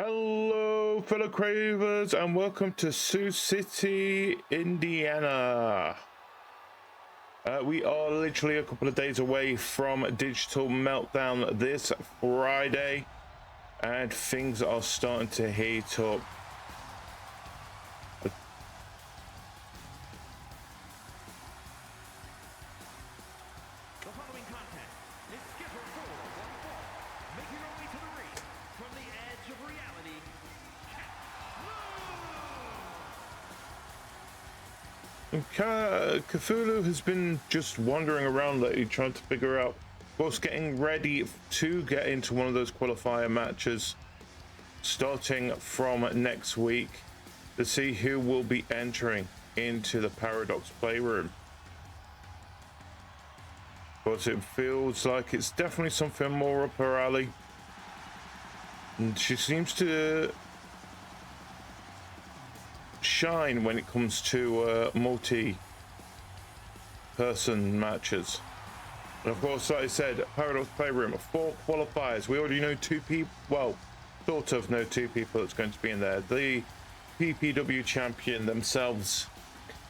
Hello, fellow cravers, and welcome to Sioux City, Indiana. We are literally a couple of days away from Digital Meltdown this Friday, and things are starting to heat up. The following contest is scheduled for one fall. Making her way to the ring from the edge of reality, Kithuluu has been just wandering around lately, trying to figure out, of course, getting ready to get into one of those qualifier matches starting from next week to see who will be entering into the Paradox Playroom. But it feels like it's definitely something more up her alley. And she seems to shine when it comes to multi-person matches. And of course, like I said, Paradox Playroom, 4 qualifiers. We already know 2 people, well, sort of know 2 people that's going to be in there. The PPW champion themselves,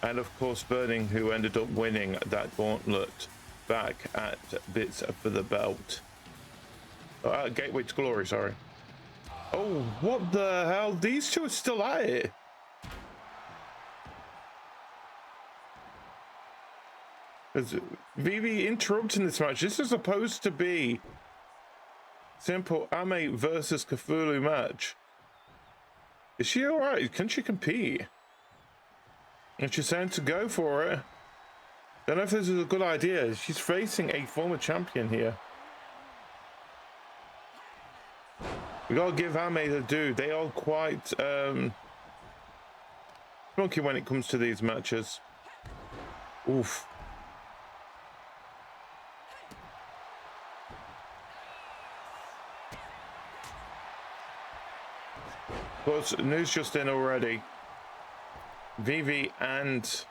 and of course Burning, who ended up winning that gauntlet back at Bits for the Belt. Gateway to Glory, sorry. Oh, what the hell? These two are still at it. There's Vivi interrupting this match. This is supposed to be simple Ame versus Kithuluu match. Is she alright? Can she compete? And she's saying to go for it. Don't know if this is a good idea. She's facing a former champion here. We gotta give Ame the due. They are quite funky when it comes to these matches. Oof. But news just in already. Vivi and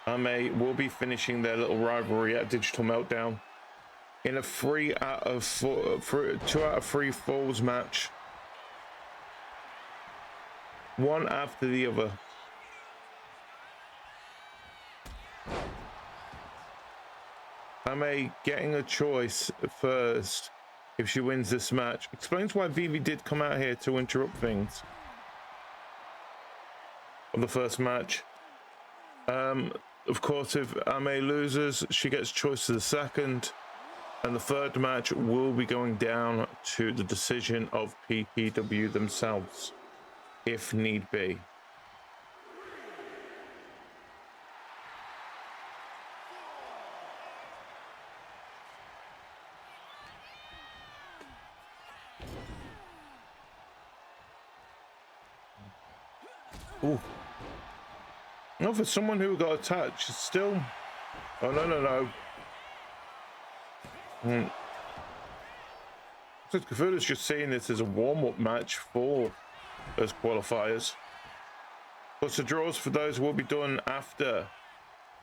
Ame will be finishing their little rivalry at Digital Meltdown in a 2 out of 3 falls match, one after the other. Ame getting a choice first if she wins this match. Explains why Vivi did come out here to interrupt things of the first match. Of course, if Ame loses, she gets choice to the second, and the third match will be going down to the decision of PPW themselves, if need be. Ooh. No, for someone who got attacked, she's still... Oh, no. So Kithuluu's just seeing this as a warm-up match for those qualifiers. Plus the draws for those will be done after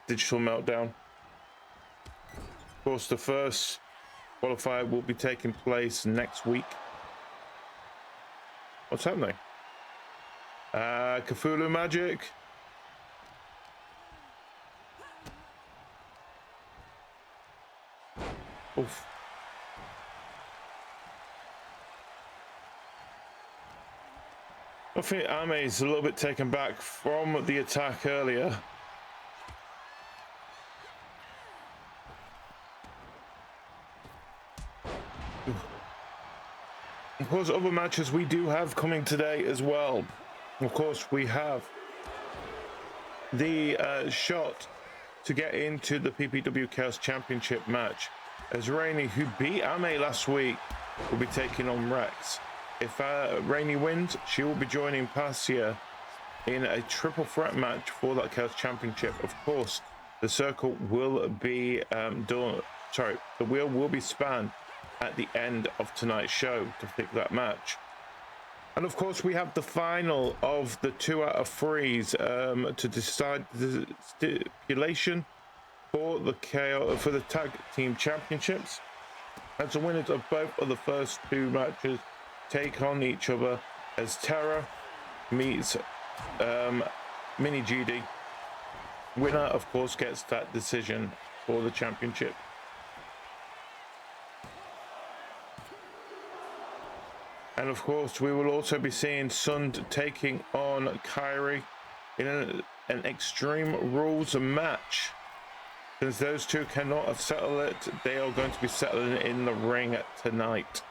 Digital Meltdown. Of course, the first qualifier will be taking place next week. What's happening? Kithuluu magic. Oof. I think Ame is a little bit taken back from the attack earlier. Of course, other matches we do have coming today as well. Of course, we have the shot to get into the PPW Chaos Championship match, as Rainy, who beat Ame last week, will be taking on Rex. If Rainy wins, she will be joining Passia in a triple threat match for that Chaos Championship. Of course, the circle will be the wheel will be spun at the end of tonight's show to pick that match. And of course, we have the final of the 2 out of 3s to decide the stipulation for the tag team championships. As the winners of both of the first 2 matches take on each other as Terra meets Mini GD. Winner, of course, gets that decision for the championship. And of course, we will also be seeing Sund taking on Kyrie in an Extreme Rules match. Since those two cannot settle it, they are going to be settling it in the ring tonight.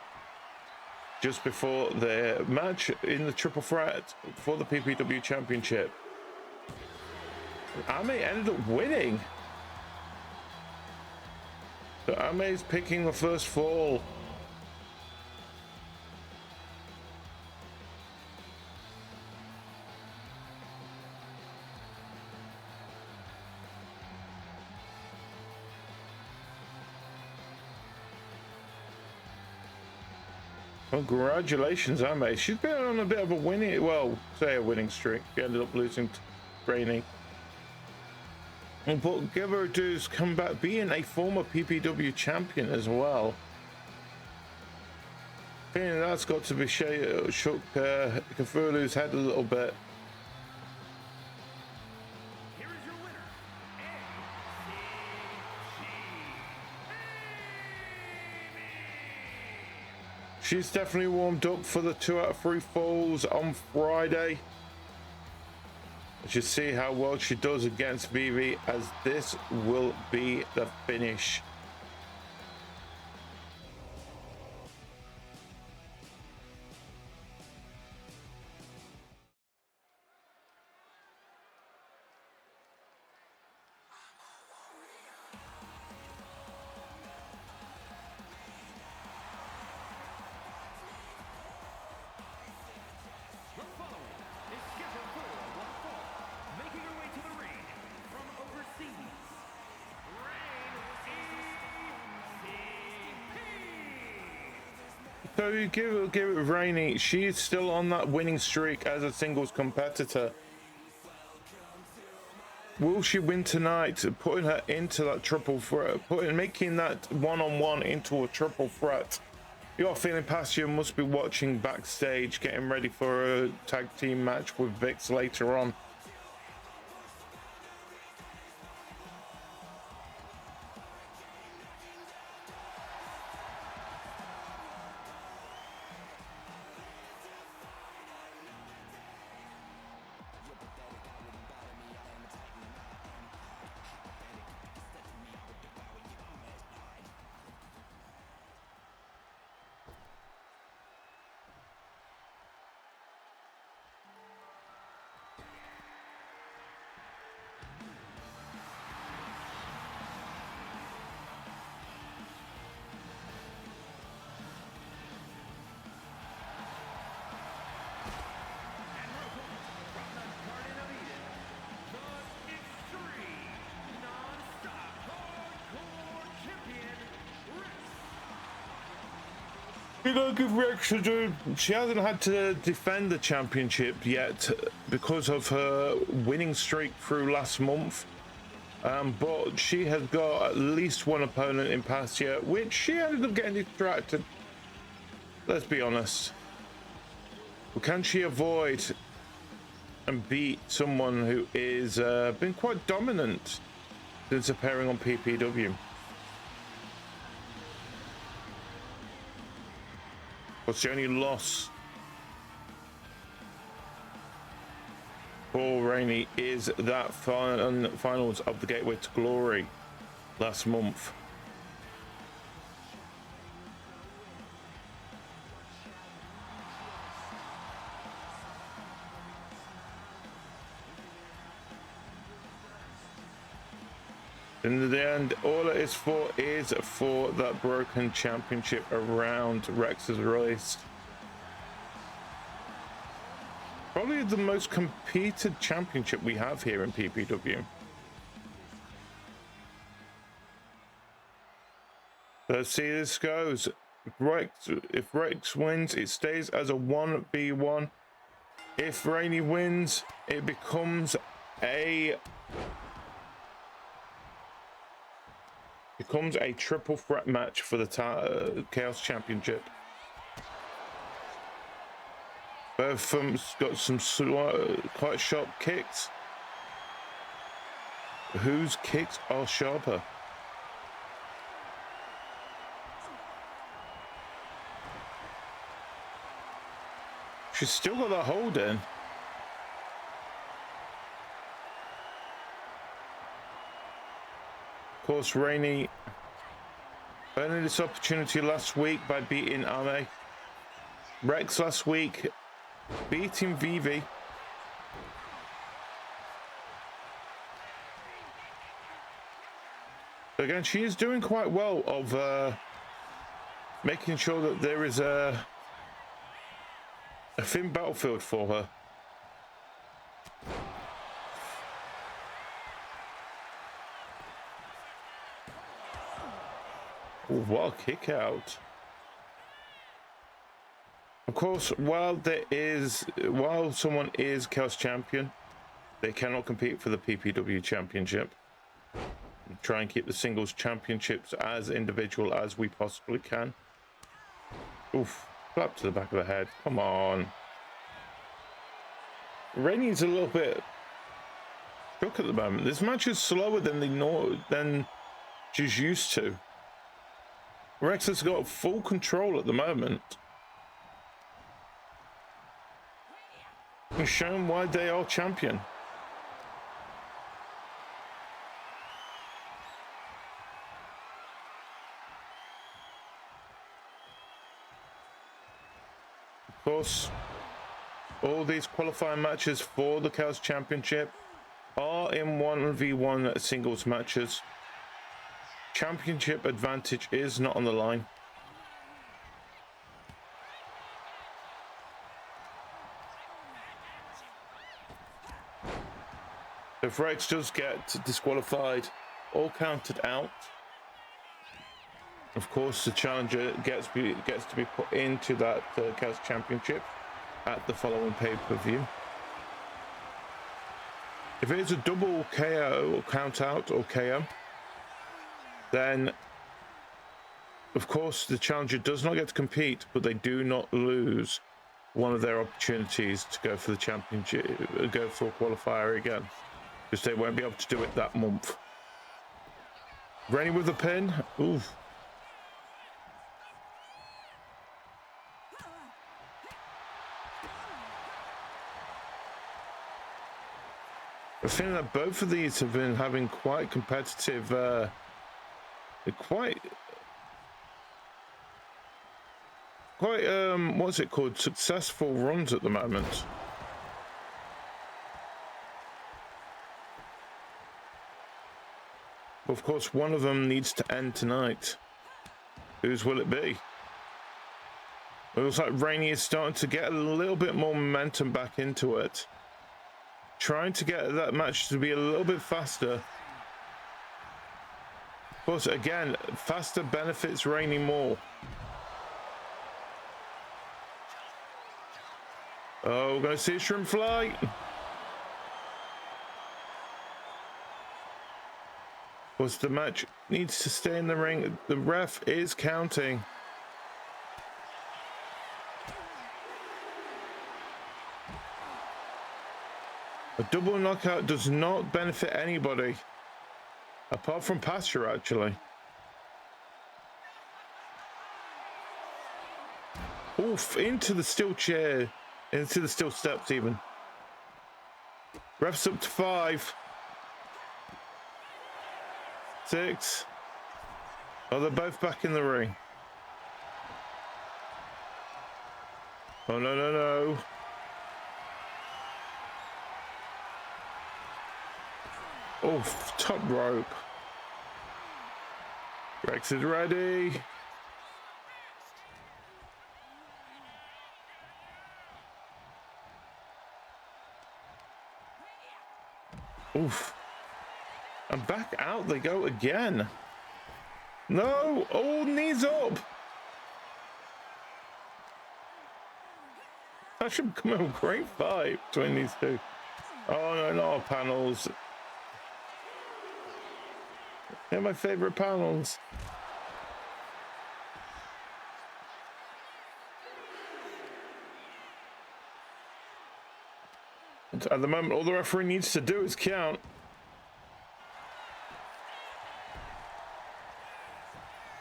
Just before the match in the triple threat for the PPW Championship. Ame ended up winning. So Ame is picking the first fall. Congratulations, Ame. She's been on a bit of a winning, well, say a winning streak. She ended up losing to Rainey. But give her a dues, come back being a former PPW champion as well. I think that's got to be shook Kithuluu's head a little bit. Here is your winner, She's definitely warmed up for the 2 out of 3 falls on Friday. Let's just see how well she does against Vivi, as this will be the finish. The following is scheduled for one fall. Making her way to the ring from overseas, So you give it Rainey. She's still on that winning streak as a singles competitor. Will she win tonight, putting her into that triple threat, making that one-on-one into a triple threat? You're feeling past, you must be watching backstage, getting ready for a tag team match with Vix later on. We're gonna give Rex a do. She hasn't had to defend the championship yet because of her winning streak through last month. But she has got at least one opponent in past year, which she ended up getting distracted. Let's be honest. But can she avoid and beat someone who is been quite dominant since appearing on PPW? What's the only loss for Rainey is that finals of the Gateway to Glory last month. In the end, all it is for that broken championship around Rex's race. Probably the most competed championship we have here in PPW. Let's see how this goes. If Rex wins, it stays as a 1v1. If Rainey wins, it becomes a triple threat match for the Chaos Championship. Both of them got some quite sharp kicks. Whose kicks are sharper? She's still got that hold in. Of course, Rainey earning this opportunity last week by beating Ame. Rex last week beating Vivi. Again, she is doing quite well of making sure that there is a thin battlefield for her. Ooh, what a kick out. Of course, while someone is Chaos Champion, they cannot compete for the PPW Championship. Try and keep the singles championships as individual as we possibly can. Oof, slap to the back of the head. Come on. Rainey's a little bit shook at the moment. This match is slower than she's used to. Rex has got full control at the moment. And shown why they are champion. Of course, all these qualifying matches for the Chaos Championship are in 1v1 singles matches. Championship advantage is not on the line. If Rex does get disqualified or counted out, of course the challenger gets to be put into that Chaos Championship at the following pay-per-view. If it is a double KO or count out or KO, then of course the challenger does not get to compete, but they do not lose one of their opportunities to go for the championship, go for a qualifier again, because they won't be able to do it that month. Rainey with the pin. Oof. I think that both of these have been having quite competitive, quite what's it called? Successful runs at the moment. Of course, one of them needs to end tonight. Whose will it be? It looks like Rainey is starting to get a little bit more momentum back into it. Trying to get that match to be a little bit faster. Of course, again, faster benefits Rainey more. Oh, we're going to see a shrimp fly. Of course, the match needs to stay in the ring. The ref is counting. A double knockout does not benefit anybody, apart from Pasture, actually. Oof, into the steel chair, into the steel steps even. Refs up to 5. 6. Oh, they're both back in the ring. Oh, no, no, no. Oh, top rope. Rex is ready. Oof. And back out they go again. No! Oh, knees up! That should come a great fight between these two. Oh no, not panels. They're my favorite panels. At the moment, all the referee needs to do is count.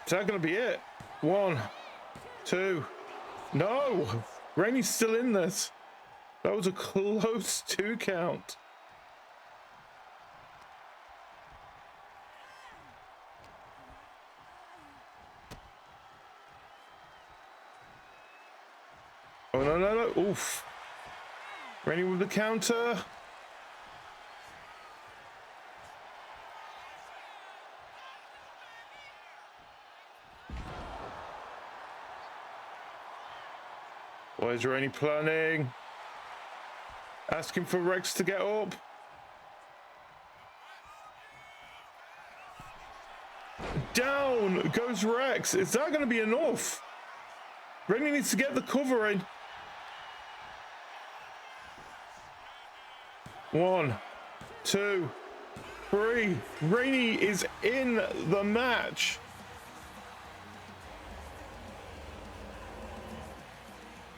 Is that going to be it? 1, 2. No! Rainey's still in this. That was a close 2 count. Oh, no, no, no. Oof. Rainey with the counter. What is Rainey planning? Asking for Rex to get up. Down goes Rex. Is that going to be enough? Rainey needs to get the cover in. 1, 2, 3. Rainey is in the match.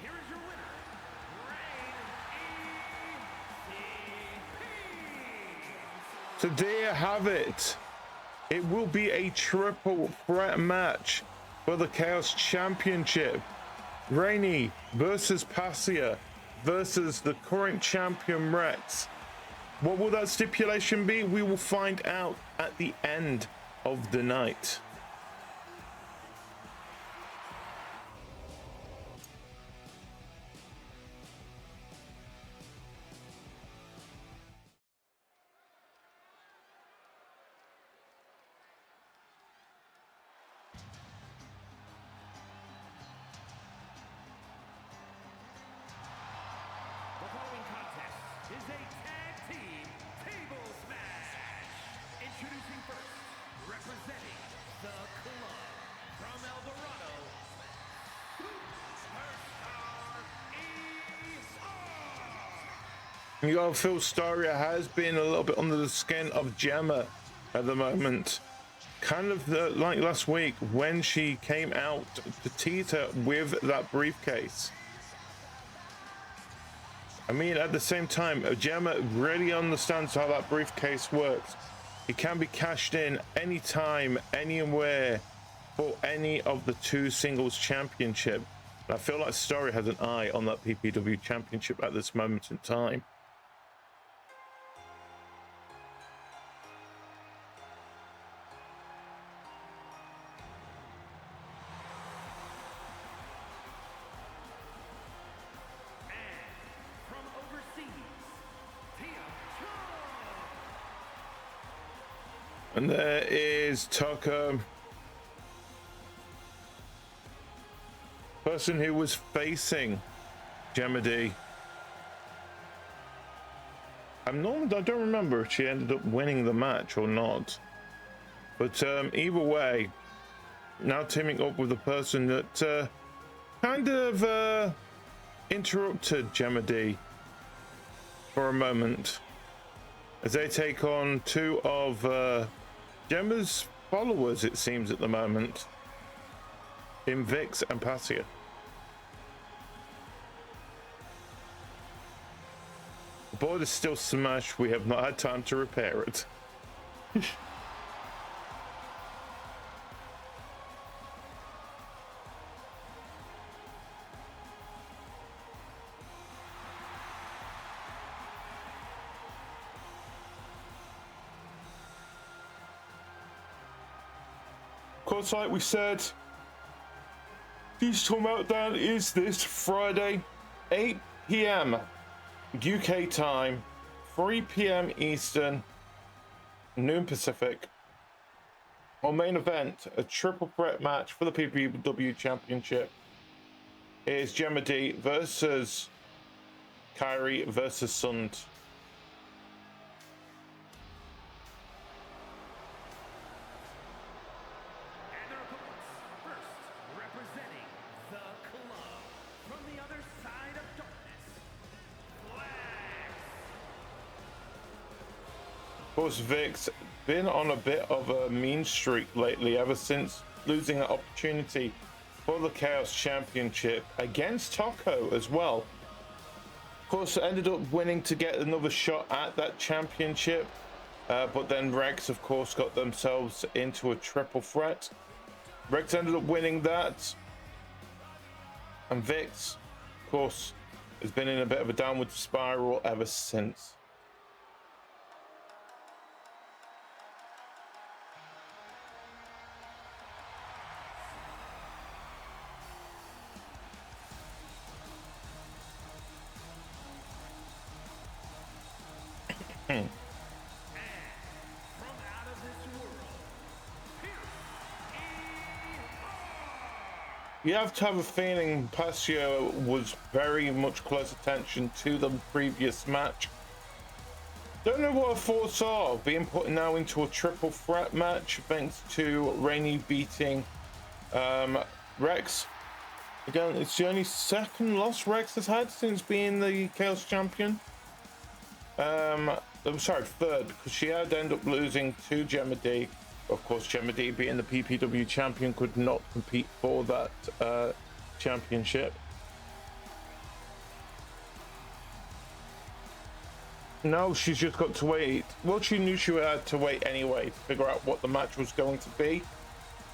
Here is your winner, Rain. So there you have it. It will be a triple threat match for the Chaos Championship. Rainey versus Passia versus the current champion Rex. What will that stipulation be? We will find out at the end of the night. The following contest is a tag team table smash. Introducing first, representing the club from El Dorado, Superstar ER. You got Phil Staria has been a little bit under the skin of Gemma at the moment. Kind of like last week when she came out to tease her with that briefcase. I mean, at the same time, Gemma really understands how that briefcase works. It can be cashed in anytime, anywhere, for any of the 2 singles championship. And I feel like Story has an eye on that PPW championship at this moment in time. From overseas, Tia Chung. And there is Tucker. Person who was facing Gemma D. I don't remember if she ended up winning the match or not. But either way, now teaming up with the person that kind of interrupted Gemma D for a moment as they take on 2 of Gemma's followers, it seems, at the moment, in Vix and Passia. The board is still smashed. We have not had time to repair it. Of course, like we said, Digital Meltdown is this Friday, 8 p.m. UK time, 3 p.m. Eastern, noon Pacific. Our main event, a triple threat match for the PPW Championship, is Gemma D versus Kyrie versus Sund. And their opponents, first representing the club from the other side of darkness, Flags. Of course, Vic's been on a bit of a mean streak lately ever since losing an opportunity for the Chaos Championship against Taco as well. Of course, ended up winning to get another shot at that championship. But then Rex, of course, got themselves into a triple threat. Rex ended up winning that. And Vix, of course, has been in a bit of a downward spiral ever since. You have to have a feeling Pasio was very much close attention to the previous match. Don't know what her thoughts are being put now into a triple threat match thanks to Rainy beating Rex. Again, it's the only second loss Rex has had since being the Chaos Champion. I'm sorry, third, because she had ended up losing to Gemma D. Of course, Gemma D being the PPW champion could not compete for that championship. No, she's just got to wait. Well, she knew she had to wait anyway to figure out what the match was going to be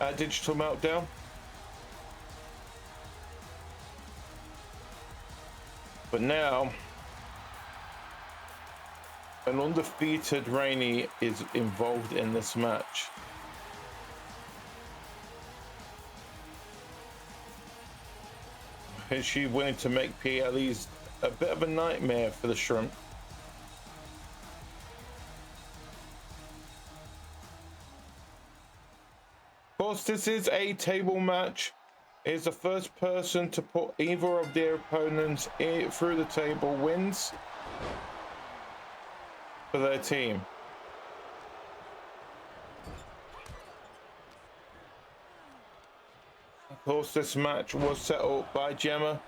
at Digital Meltdown. But now, an undefeated Rainy is involved in this match. Is she willing to make PLEs a bit of a nightmare for the Shrimp? Of course, this is a table match. Is the first person to put either of their opponents through the table wins for their team. Of course, this match was set up by Gemma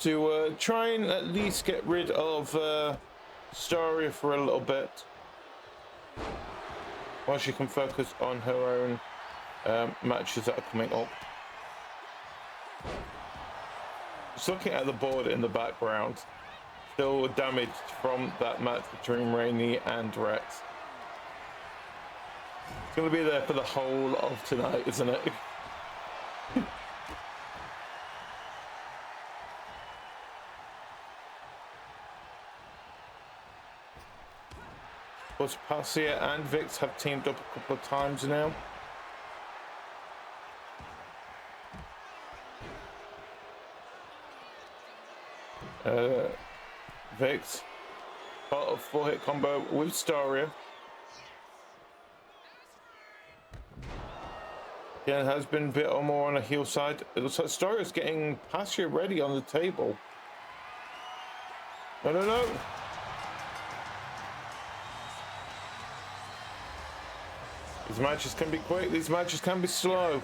to try and at least get rid of Staria for a little bit while she can focus on her own matches that are coming up. Just looking at the board in the background, still damaged from that match between Rainy and Rex. It's going to be there for the whole of tonight, isn't it? Both Passia and Vix have teamed up a couple of times now. Vix part of full hit combo with Staria. Yeah, it has been a bit or more on the heel side. It looks like Staria's getting Passia ready on the table. No. These matches can be quick, these matches can be slow.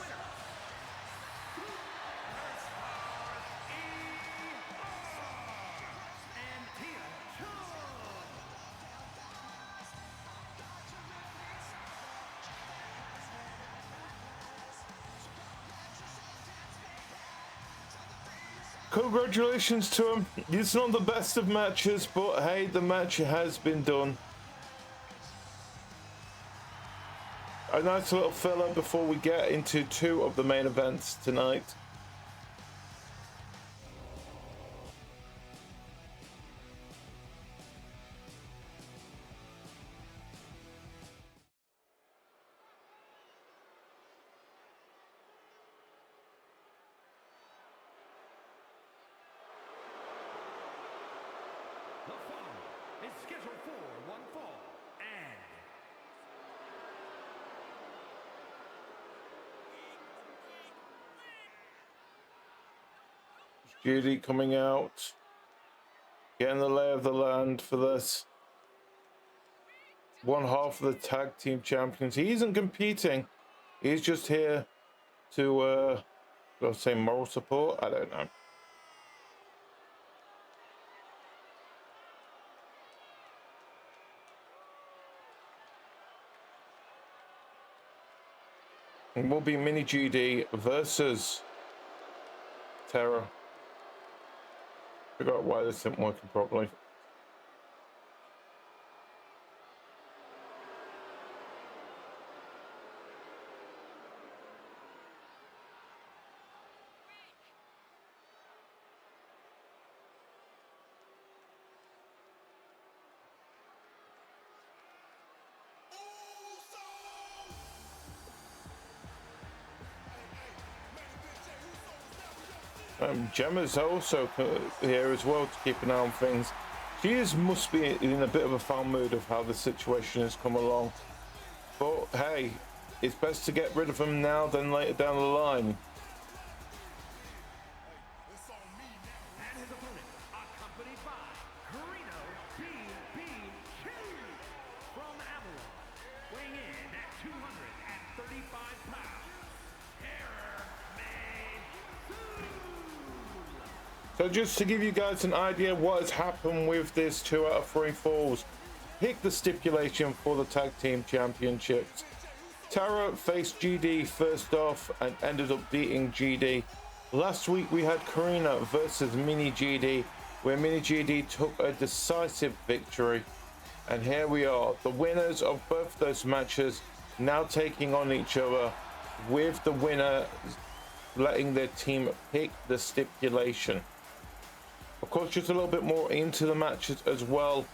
Congratulations to him. It's not the best of matches, but hey, the match has been done. A nice little filler before we get into two of the main events tonight. The following is scheduled for one fall and Judy coming out, getting the lay of the land for this. One half of the tag team champions. He isn't competing. He's just here to, let's say, moral support. I don't know. It will be Mini GD versus Terra. Figure out why this isn't working properly. Gemma's also here as well to keep an eye on things. She must be in a bit of a foul mood of how the situation has come along. But hey, it's best to get rid of them now than later down the line. And his opponent, accompanied by Viviku from Avalon, weighing in at 235 pounds, Terror May. So just to give you guys an idea what has happened with this 2 out of 3 falls, pick the stipulation for the tag team championships. Tara faced GD first off and ended up beating GD. Last week we had Karina versus Mini GD, where Mini GD took a decisive victory. And here we are, the winners of both those matches now taking on each other, with the winner letting their team pick the stipulation. Of course, just a little bit more into the matches as well,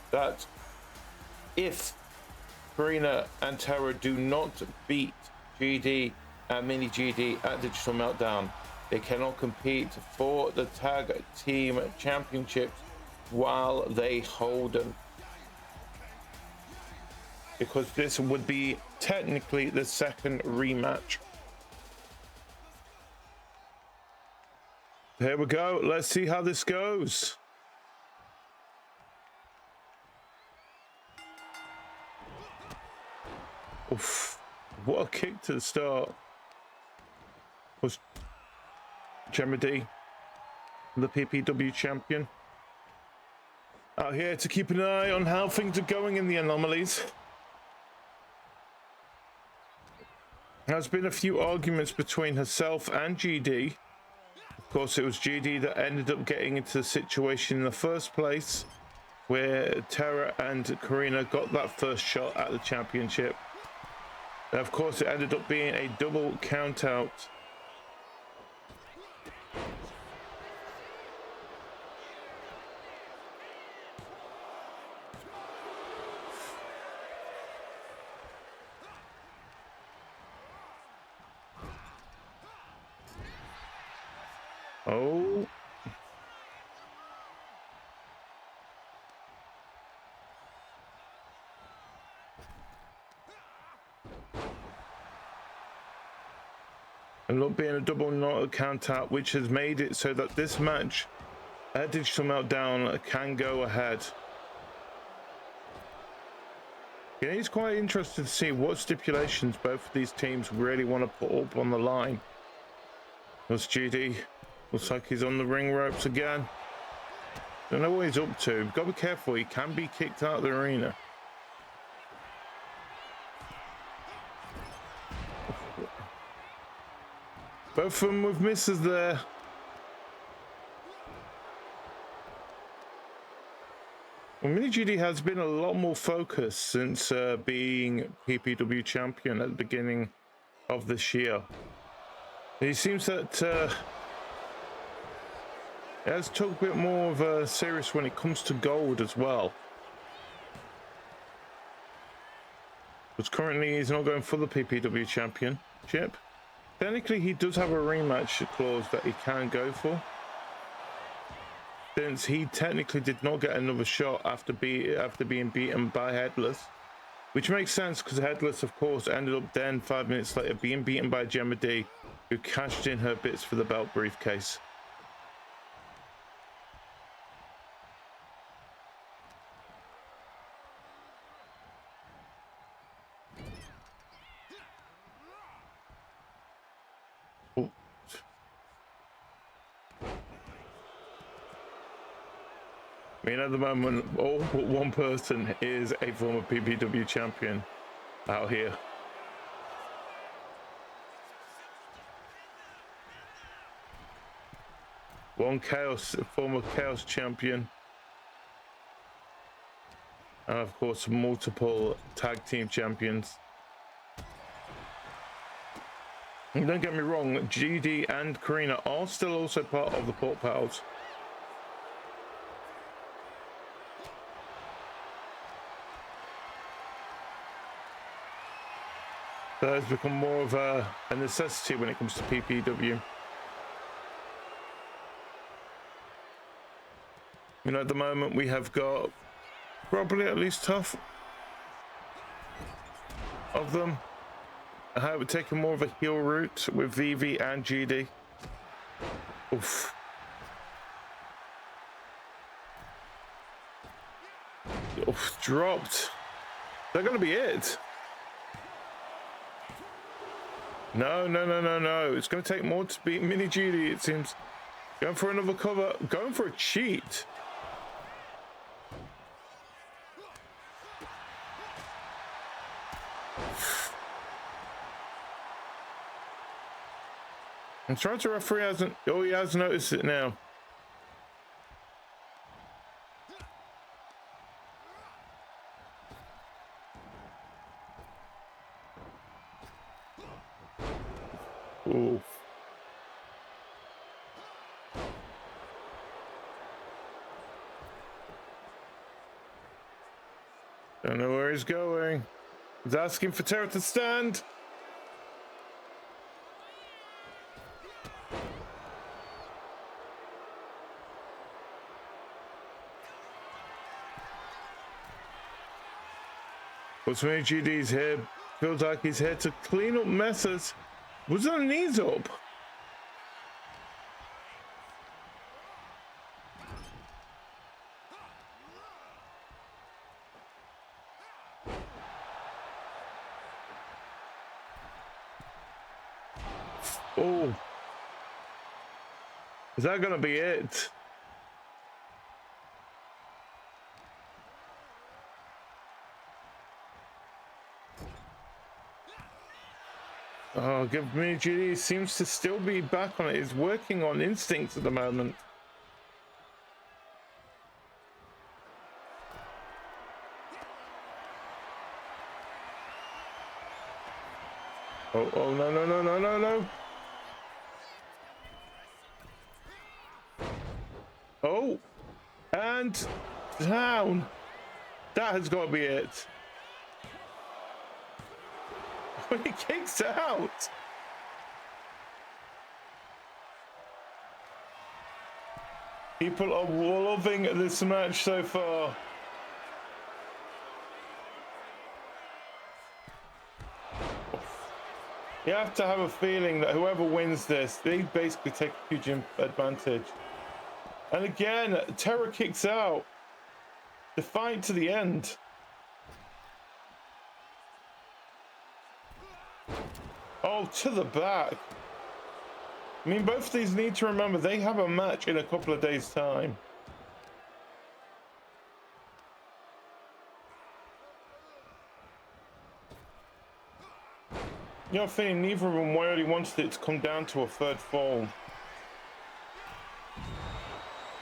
that if Karina and Tara do not beat GD and Mini GD at Digital Meltdown, they cannot compete for the tag team championships while they hold them. Because this would be technically the second rematch. Here we go. Let's see how this goes. Oof. What a kick to the start. Was Gemma D, the PPW champion, out here to keep an eye on how things are going in the anomalies. There's been a few arguments between herself and GD. Of course, it was GD that ended up getting into the situation in the first place, where Tara and Karina got that first shot at the championship. And of course, it ended up being a double count out. Oh. And not being a double not count out, which has made it so that this match at Digital Meltdown can go ahead. Yeah, it's quite interesting to see what stipulations both of these teams really want to put up on the line. There's GD. Looks like he's on the ring ropes again. Don't know what he's up to. Got to be careful. He can be kicked out of the arena. Both of them with misses there. Well, Mini GD has been a lot more focused since being PPW champion at the beginning of this year. He seems that he has took a bit more of a serious when it comes to gold as well. But currently he's not going for the PPW championship. Technically he does have a rematch clause that he can go for, since he technically did not get another shot after being beaten by Headless. Which makes sense, because Headless of course ended up then 5 minutes later being beaten by Gemma D, who cashed in her bits for the belt briefcase. Oh. I mean, at the moment, all but one person is a former PPW champion out here. One Chaos, former Chaos champion. And of course, multiple tag team champions. And don't get me wrong, GD and Karina are still also part of the Port Pals. That has become more of a necessity when it comes to PPW. You know, at the moment we have got probably at least half of them. I would take more of a heel route with VV and GD. Oof. Oof, dropped. They're going to be it. No. It's going to take more to beat Mini GD, it seems. Going for another cover. Going for a cheat. I'm trying to referee hasn't. Oh, he has noticed it now. Ooh. Don't know where he's going. He's asking for Terra to stand. What's many GD's here? Feels like he's here to clean up messes. Was her knees up? Oh. Is that gonna be it? Oh, give me GD seems to still be back on it. He's working on instincts at the moment. Oh, no. Oh, and down. That has got to be it. He kicks out. People are loving this match so far. You have to have a feeling that whoever wins this, they basically take a huge advantage. And again, Terra kicks out. The fight to the end. Oh, to the back. I mean, both of these need to remember they have a match in a couple of days' time. You know, I think neither of them really wanted it to come down to a third fall.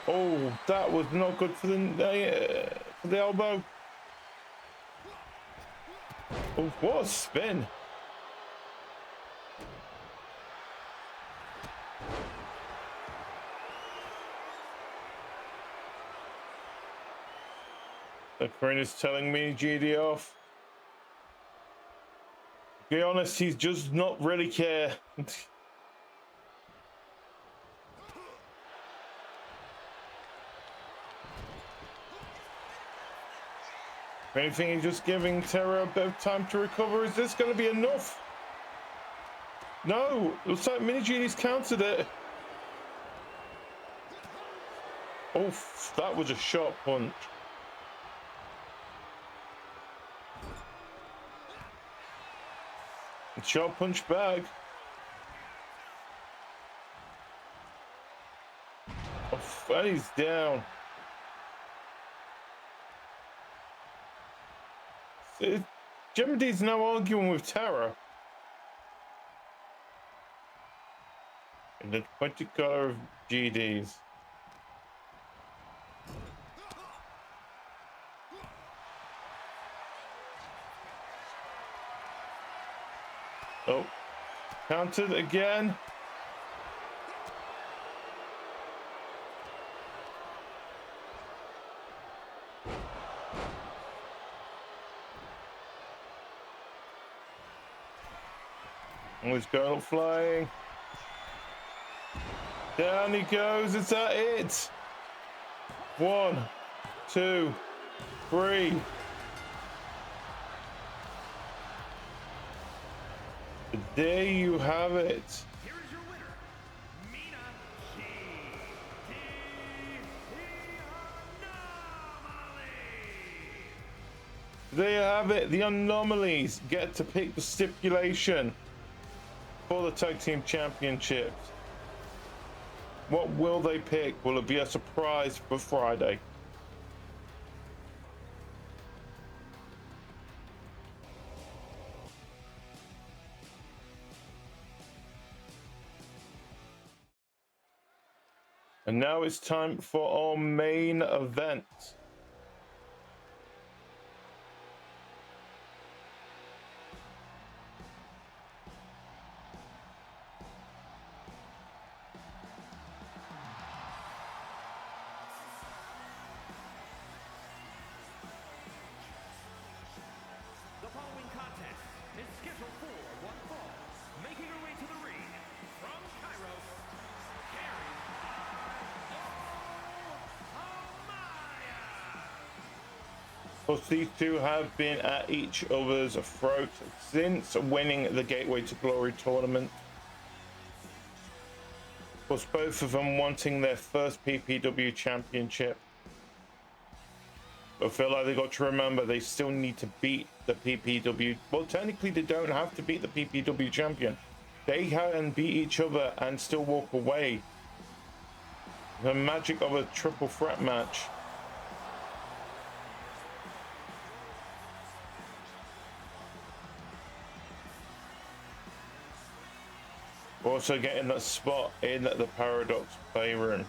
Oh, that was not good for the elbow. Oh, what a spin. The Corinne is telling me GD off. To be honest, he's just not really care. If anything, he's just giving Terra a bit of time to recover. Is this going to be enough? No, looks like Mini GD's countered it. Oh, that was a sharp punch. Sharp punch back. Oh, and he's down. Gemini's now arguing with Terra. In the 20 color of GDs. Oh, countered again. Oh, he's going up flying. Down he goes. Is that it? 1, 2, 3. There you have it. Here is your winner, Mina There you have it. The Anomalies get to pick the stipulation for the Tag Team Championships. What will they pick? Will it be a surprise for Friday? And now it's time for our main event. The following contest is scheduled for one fall. Making her way to the ring from Cairo, carrying Amaya. Of course, these two have been at each other's throats since winning the Gateway to Glory tournament. Of course, both of them wanting their first PPW championship. But I feel like they got to remember they still need to beat the PPW. Well, technically they don't have to beat the PPW champion. They can beat each other and still walk away. The magic of a triple threat match. Also getting that spot in the Paradox Playroom.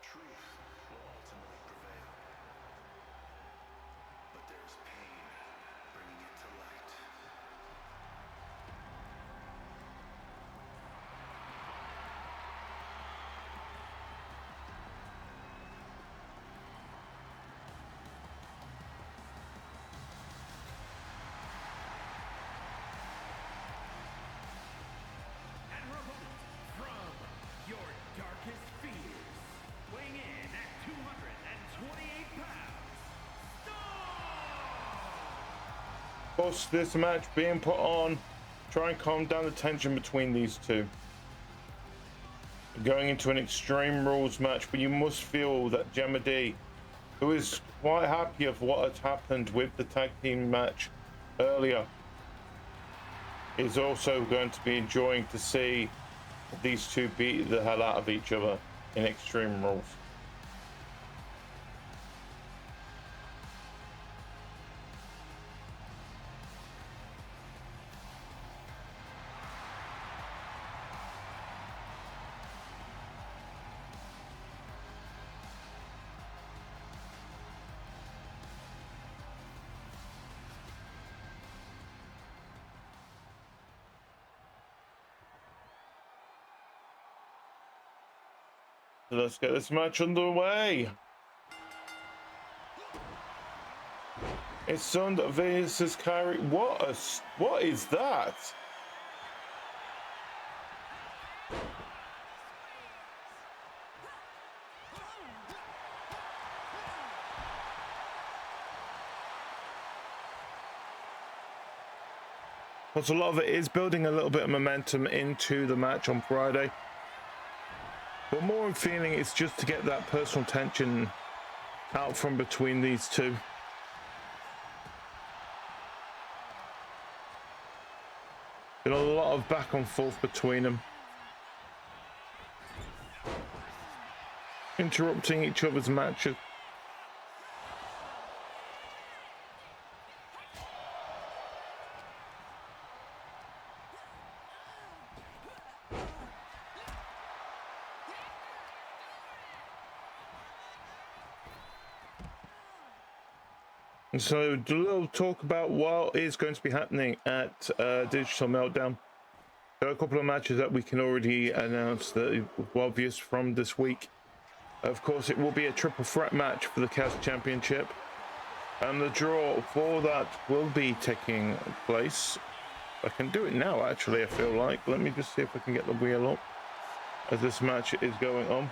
Truth will ultimately prevail, but there's pain bringing it to light. And her opponent from your darkest fears, weighing in at 228 pounds, Of course, this match being put on, try and calm down the tension between these two. Going into an Extreme Rules match, but you must feel that Gemma D, who is quite happy of what had happened with the tag team match earlier, is also going to be enjoying to see these two beat the hell out of each other in Extreme Rules. So let's get this match underway. It's Sund versus Kyrie. What is that? Because a lot of it is building a little bit of momentum into the match on Friday. But more I'm feeling it's just to get that personal tension out from between these two. Been a lot of back and forth between them. Interrupting each other's matches. And so, do a little talk about what is going to be happening at Digital Meltdown. There are a couple of matches that we can already announce that are obvious from this week. Of course, it will be a triple threat match for the Chaos Championship. And the draw for that will be taking place. I can do it now, actually, I feel like. Let me just see if I can get the wheel up as this match is going on.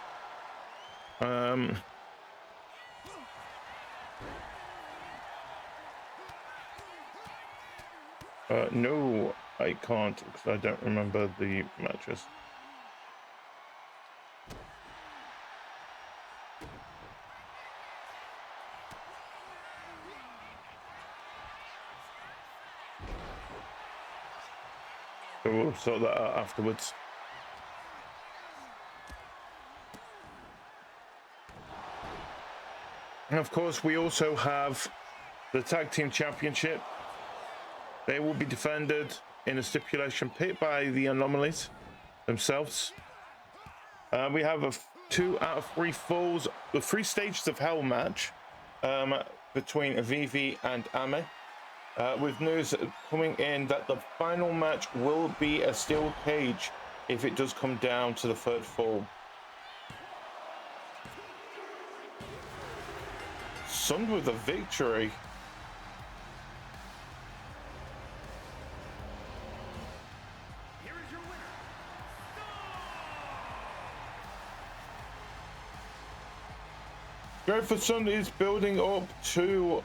No, I can't, because I don't remember the matches. So we'll sort that out afterwards. And of course, we also have the Tag Team Championship. They will be defended in a stipulation picked by the Anomalies themselves. We have a 2 out of 3 falls, the 3 stages of hell match between Vivi and Ame. With news coming in that the final match will be a steel cage if it does come down to the 3rd fall. Sund with a victory. Here is your winner, Go for Sund is building up to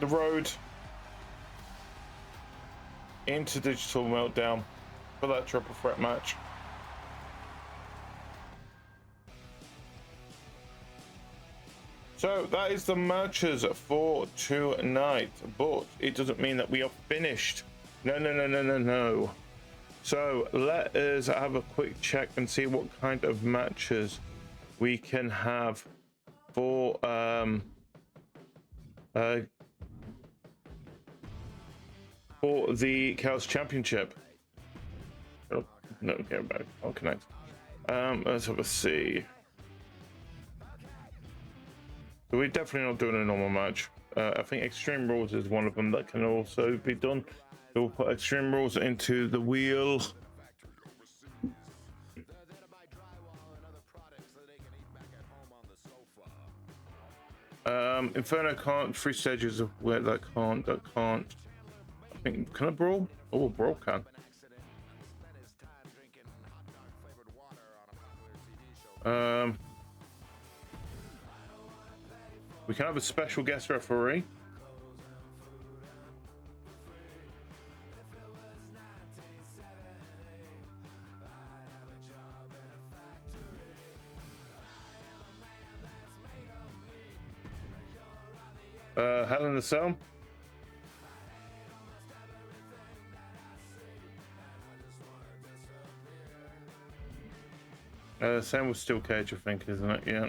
the road into Digital Meltdown for that triple threat match. So that is the matches for tonight, but it doesn't mean that we are finished. No. So let us have a quick check and see what kind of matches we can have for the Chaos Championship. Oh, no, okay, back. I'll connect. Let's have a see. So we're definitely not doing a normal match. I think Extreme Rules is one of them that can also be done. So we'll put Extreme Rules into the wheel. Inferno can't. 3 stages of where that can't. I think, can I brawl? Oh, brawl can. We can have a special guest referee. Hell in the Cell. Same with Steel Cage, I think, isn't it? Yeah.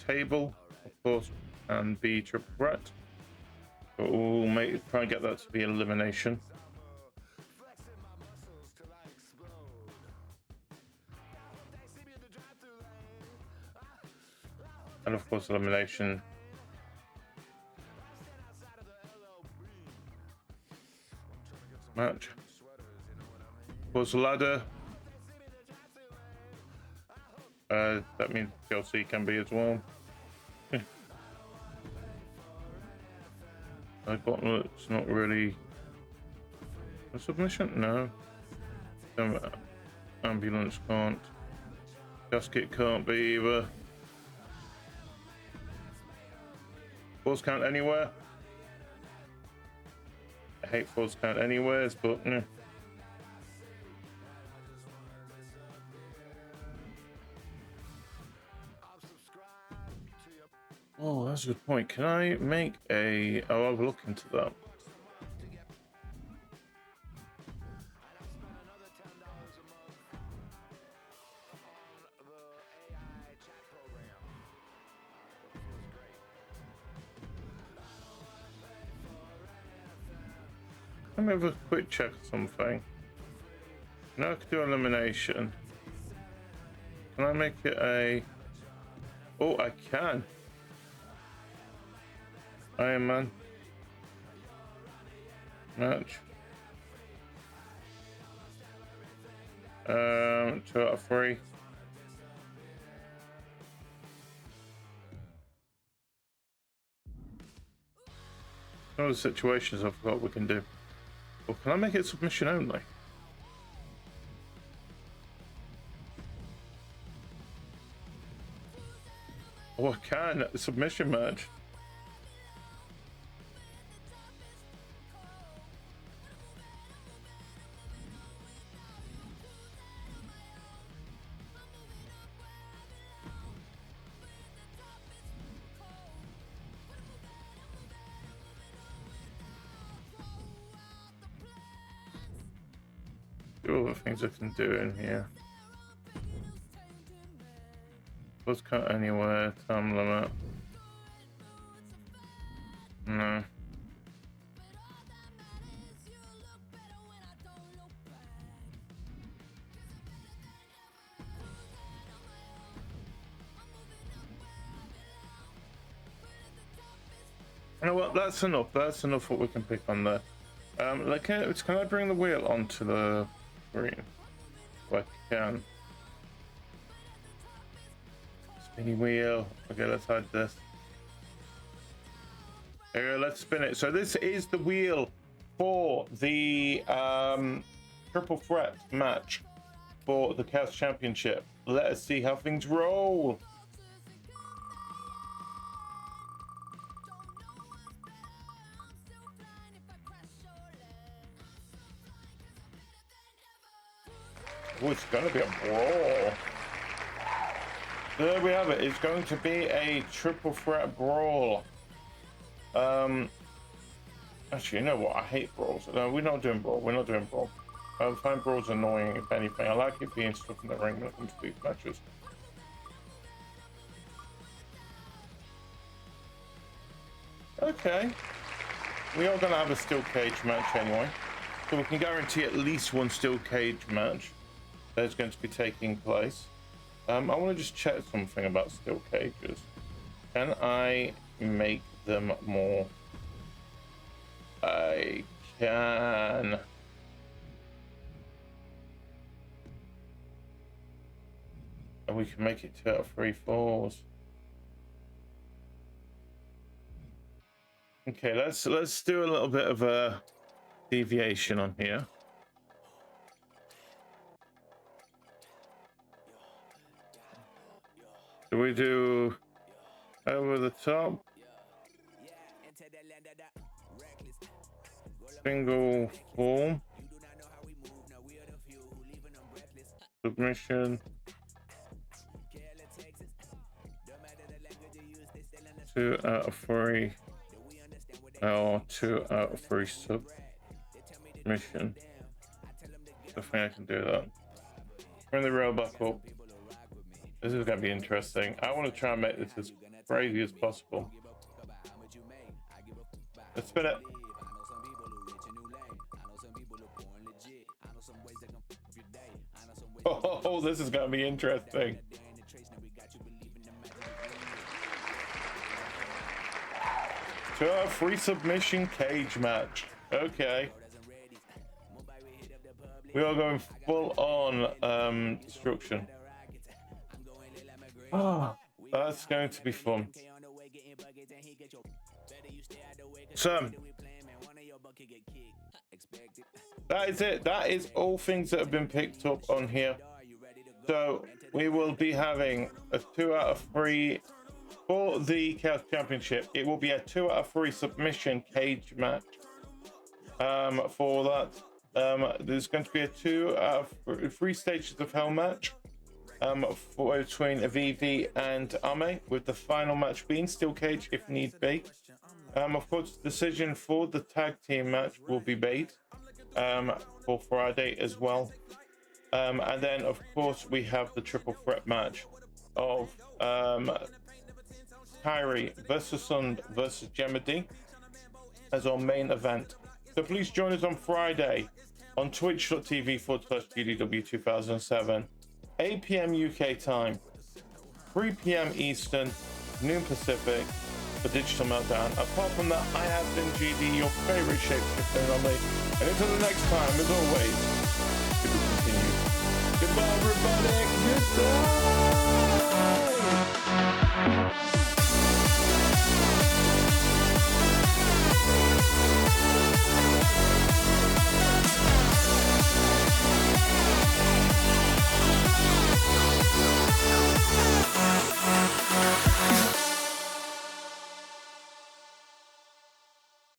Table, of course, and be triple threat. But we'll try and get that to be elimination. And of course, elimination. Match. Of course, ladder. That means TLC can be as well. Gauntlet's not really a submission. No. Ambulance can't. Gasket can't be either. Force count anywhere. I hate force count anywheres, but yeah. Oh, that's a good point. Can I make a... Oh, I'll look into that. Let me have a quick check of something. No, I could do elimination. Can I make it a... Oh, I can. Iron Man. Match. 2 out of 3. Some of the situations I forgot we can do. Well, can I make it submission only? Oh, I can. Submission match. Do all the things I can do in here. Let's cut anywhere. Time limit. No. You know what? That's enough. That's enough what we can pick on there. Like, can I bring the wheel onto the screen? If I can. Spinny wheel. Okay, let's hide this. Here, let's spin it. So this is the wheel for the triple threat match for the Chaos Championship. Let us see how things roll. Oh, it's going to be a brawl. There we have it. It's going to be a triple threat brawl. Actually, you know what? I hate brawls. No, we're not doing brawl. We're not doing brawl. I find brawls annoying, if anything. I like it being stuck in the ring when it comes to these matches. Okay. We are going to have a steel cage match anyway. So we can guarantee at least one steel cage match that is going to be taking place. I want to just check something about steel cages. Can I make them more? I can. And we can make it 2 out of 3 falls. Okay, let's do a little bit of a deviation on here. Do we do over the top? Single form. Submission. 2 out of 3. Or 2 out of 3 submission. I think I can do that. Bring the rail back up. This is going to be interesting. I want to try and make this as crazy as possible. Let's spin it. Oh, this is going to be interesting. To our free submission cage match. Okay. We are going full on destruction. Oh, that's going to be fun. So, that is it. That is all things that have been picked up on here. So, we will be having a 2 out of 3 for the Chaos Championship. It will be a 2 out of 3 submission cage match. For that, there's going to be a 2 out of 3 stages of hell match. Between Vivi and Ame, with the final match being steel cage if need be. Of course, decision for the tag team match will be made for Friday as well. And then, of course, we have the triple threat match of Kyrie versus Sund versus Gemma D as our main event. So please join us on Friday on twitch.tv/PPW 8 p.m. UK time, 3 p.m. Eastern, noon Pacific for Digital Meltdown. Apart from that, I have been GD, your favorite shapeshifter anomaly. And until the next time, as always, to be continued. Goodbye, everybody. Goodbye.